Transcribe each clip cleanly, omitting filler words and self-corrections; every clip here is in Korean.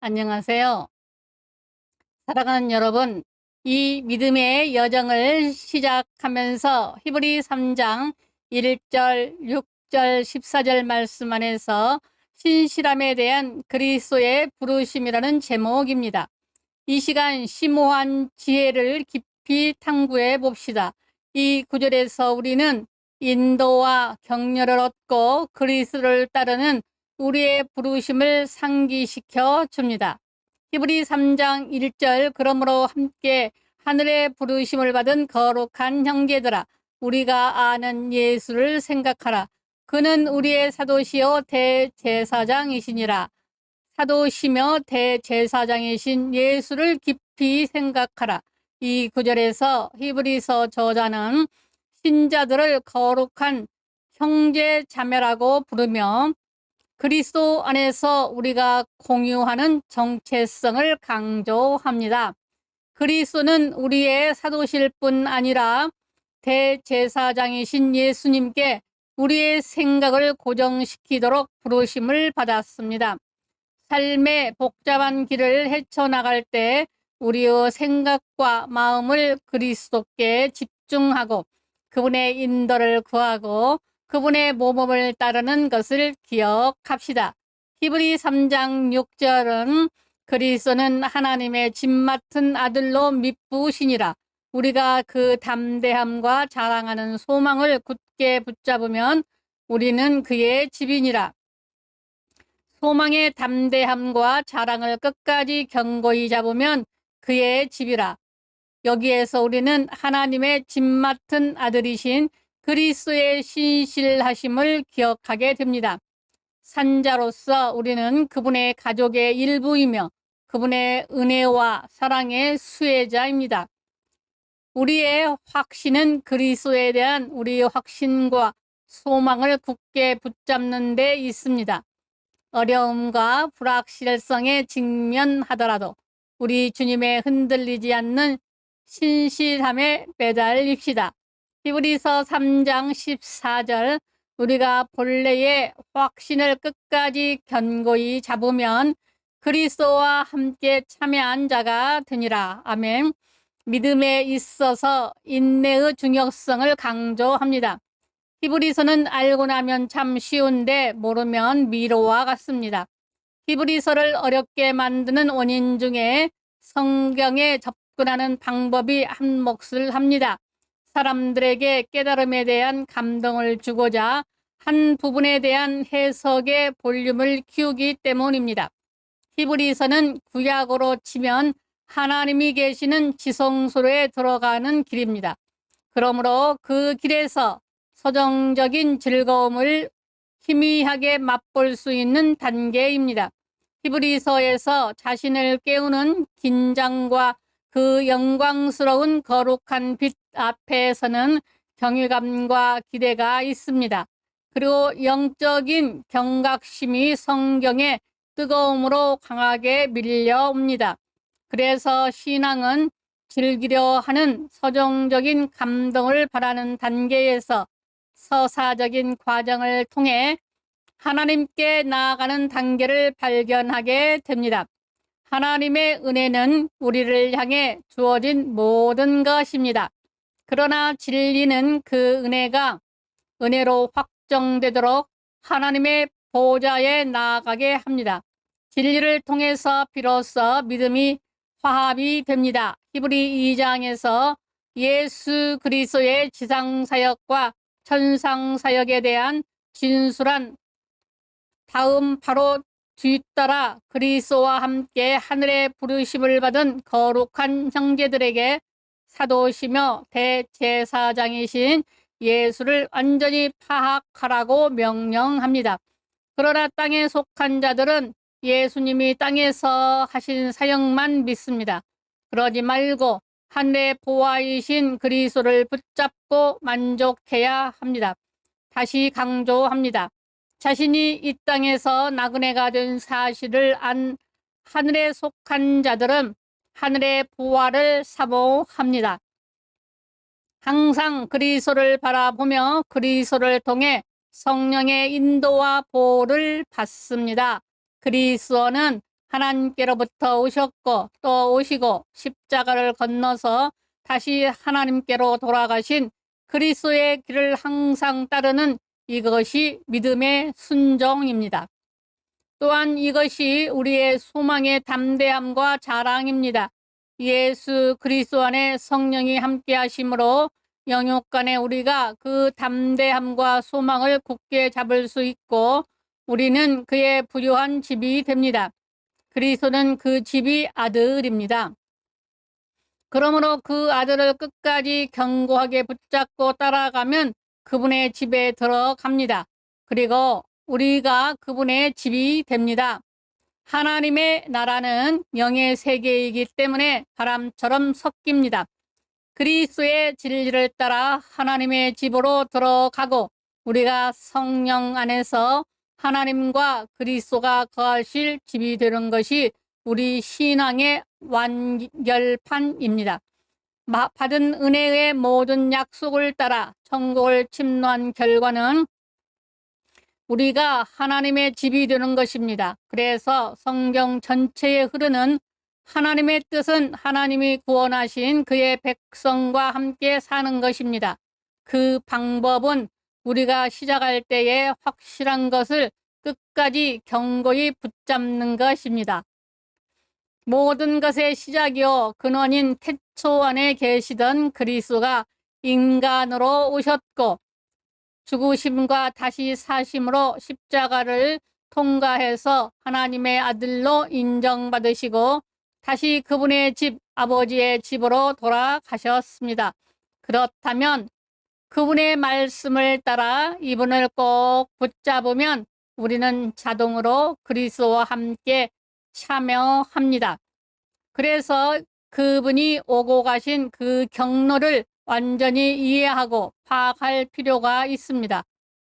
안녕하세요. 사랑하는 여러분, 이 믿음의 여정을 시작하면서 히브리 3장 1절, 6절, 14절 말씀 안에서 신실함에 대한 그리스도의 부르심이라는 제목입니다. 이 시간 심오한 지혜를 깊이 탐구해 봅시다. 이 구절에서 우리는 인도와 격려를 얻고 그리스도를 따르는 우리의 부르심을 상기시켜 줍니다. 히브리 3장 1절 그러므로 함께 하늘의 부르심을 받은 거룩한 형제들아 우리가 아는 예수를 생각하라. 그는 우리의 사도시요 대제사장이시니라. 사도시며 대제사장이신 예수를 깊이 생각하라. 이 구절에서 히브리서 저자는 신자들을 거룩한 형제 자매라고 부르며 그리스도 안에서 우리가 공유하는 정체성을 강조합니다. 그리스도는 우리의 사도실 뿐 아니라 대제사장이신 예수님께 우리의 생각을 고정시키도록 부르심을 받았습니다. 삶의 복잡한 길을 헤쳐나갈 때 우리의 생각과 마음을 그리스도께 집중하고 그분의 인도를 구하고 그분의 모범을 따르는 것을 기억합시다. 히브리 3장 6절은 그리스도는 하나님의 집 맡은 아들로 믿부시니라. 우리가 그 담대함과 자랑하는 소망을 굳게 붙잡으면 우리는 그의 집이니라. 소망의 담대함과 자랑을 끝까지 견고히 잡으면 그의 집이라. 여기에서 우리는 하나님의 집 맡은 아들이신 그리스도의 신실하심을 기억하게 됩니다. 산자로서 우리는 그분의 가족의 일부이며 그분의 은혜와 사랑의 수혜자입니다. 우리의 확신은 그리스도에 대한 우리의 확신과 소망을 굳게 붙잡는 데 있습니다. 어려움과 불확실성에 직면하더라도 우리 주님의 흔들리지 않는 신실함에 매달립시다. 히브리서 3장 14절 우리가 본래의 확신을 끝까지 견고히 잡으면 그리스도와 함께 참여한 자가 되니라. 아멘. 믿음에 있어서 인내의 중요성을 강조합니다. 히브리서는 알고 나면 참 쉬운데 모르면 미로와 같습니다. 히브리서를 어렵게 만드는 원인 중에 성경에 접근하는 방법이 한 몫을 합니다. 사람들에게 깨달음에 대한 감동을 주고자 한 부분에 대한 해석의 볼륨을 키우기 때문입니다. 히브리서는 구약으로 치면 하나님이 계시는 지성소로에 들어가는 길입니다. 그러므로 그 길에서 서정적인 즐거움을 희미하게 맛볼 수 있는 단계입니다. 히브리서에서 자신을 깨우는 긴장과 그 영광스러운 거룩한 빛 앞에서는 경외감과 기대가 있습니다. 그리고 영적인 경각심이 성경의 뜨거움으로 강하게 밀려옵니다. 그래서 신앙은 즐기려 하는 서정적인 감동을 바라는 단계에서 서사적인 과정을 통해 하나님께 나아가는 단계를 발견하게 됩니다. 하나님의 은혜는 우리를 향해 주어진 모든 것입니다. 그러나 진리는 그 은혜가 은혜로 확정되도록 하나님의 보좌에 나아가게 합니다. 진리를 통해서 비로소 믿음이 화합이 됩니다. 히브리 2장에서 예수 그리스도의 지상사역과 천상사역에 대한 진술한 다음 바로 뒤따라 그리스도와 함께 하늘의 부르심을 받은 거룩한 형제들에게 사도시며 대제사장이신 예수를 완전히 파악하라고 명령합니다. 그러나 땅에 속한 자들은 예수님이 땅에서 하신 사역만 믿습니다. 그러지 말고 하늘의 보화이신 그리스도를 붙잡고 만족해야 합니다. 다시 강조합니다. 자신이 이 땅에서 나그네가 된 사실을 안 하늘에 속한 자들은 하늘의 보화를 사모합니다. 항상 그리스도를 바라보며 그리스도를 통해 성령의 인도와 보호를 받습니다. 그리스도는 하나님께로부터 오셨고 또 오시고 십자가를 건너서 다시 하나님께로 돌아가신 그리스도의 길을 항상 따르는 이것이 믿음의 순종입니다. 또한 이것이 우리의 소망의 담대함과 자랑입니다. 예수 그리스도 안에 성령이 함께 하심으로 영육 간에 우리가 그 담대함과 소망을 굳게 잡을 수 있고 우리는 그의 부유한 집이 됩니다. 그리스도는 그 집이 아들입니다. 그러므로 그 아들을 끝까지 견고하게 붙잡고 따라가면 그분의 집에 들어갑니다. 그리고 우리가 그분의 집이 됩니다. 하나님의 나라는 영의 세계이기 때문에 바람처럼 섞입니다. 그리스도의 진리를 따라 하나님의 집으로 들어가고 우리가 성령 안에서 하나님과 그리스도가 거하실 집이 되는 것이 우리 신앙의 완결판입니다. 받은 은혜의 모든 약속을 따라 천국을 침노한 결과는 우리가 하나님의 집이 되는 것입니다. 그래서 성경 전체에 흐르는 하나님의 뜻은 하나님이 구원하신 그의 백성과 함께 사는 것입니다. 그 방법은 우리가 시작할 때에 확실한 것을 끝까지 견고히 붙잡는 것입니다. 모든 것의 시작이요 근원인 태초 안에 계시던 그리스도가 인간으로 오셨고 죽으심과 다시 사심으로 십자가를 통과해서 하나님의 아들로 인정받으시고 다시 그분의 집, 아버지의 집으로 돌아가셨습니다. 그렇다면 그분의 말씀을 따라 이분을 꼭 붙잡으면 우리는 자동으로 그리스도와 함께 참여합니다. 그래서 그분이 오고 가신 그 경로를 완전히 이해하고 파악할 필요가 있습니다.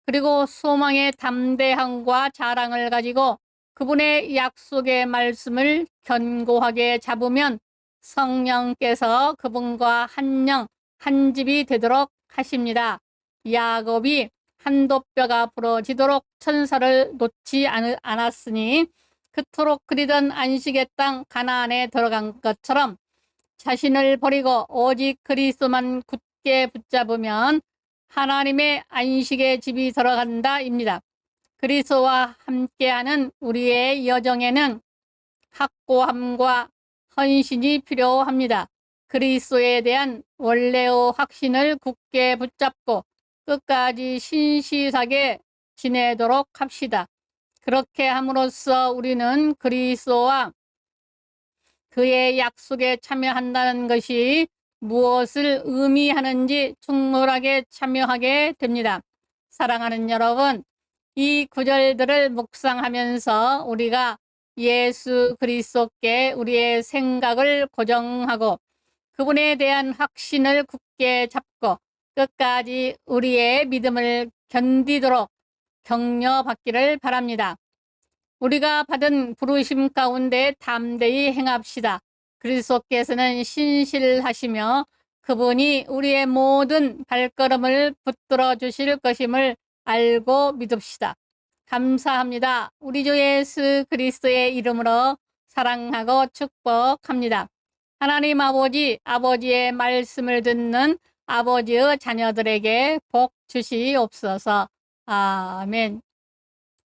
그리고 소망의 담대함과 자랑을 가지고 그분의 약속의 말씀을 견고하게 잡으면 성령께서 그분과 한 영, 한 집이 되도록 하십니다. 야곱이 한돛뼈가 부러지도록 천사를 놓지 않았으니 그토록 그리던 안식의 땅 가나안에 들어간 것처럼 자신을 버리고 오직 그리스도만 굳게 붙잡으면 하나님의 안식의 집이 들어간다입니다. 그리스도와 함께하는 우리의 여정에는 확고함과 헌신이 필요합니다. 그리스도에 대한 원래의 확신을 굳게 붙잡고 끝까지 신실하게 지내도록 합시다. 그렇게 함으로써 우리는 그리스도와 그의 약속에 참여한다는 것이 무엇을 의미하는지 충분하게 참여하게 됩니다. 사랑하는 여러분, 이 구절들을 묵상하면서 우리가 예수 그리스도께 우리의 생각을 고정하고 그분에 대한 확신을 굳게 잡고 끝까지 우리의 믿음을 견디도록 격려받기를 바랍니다. 우리가 받은 부르심 가운데 담대히 행합시다. 그리스도께서는 신실하시며 그분이 우리의 모든 발걸음을 붙들어 주실 것임을 알고 믿읍시다. 감사합니다. 우리 주 예수 그리스도의 이름으로 사랑하고 축복합니다. 하나님 아버지, 아버지의 말씀을 듣는 아버지의 자녀들에게 복 주시옵소서. 아멘.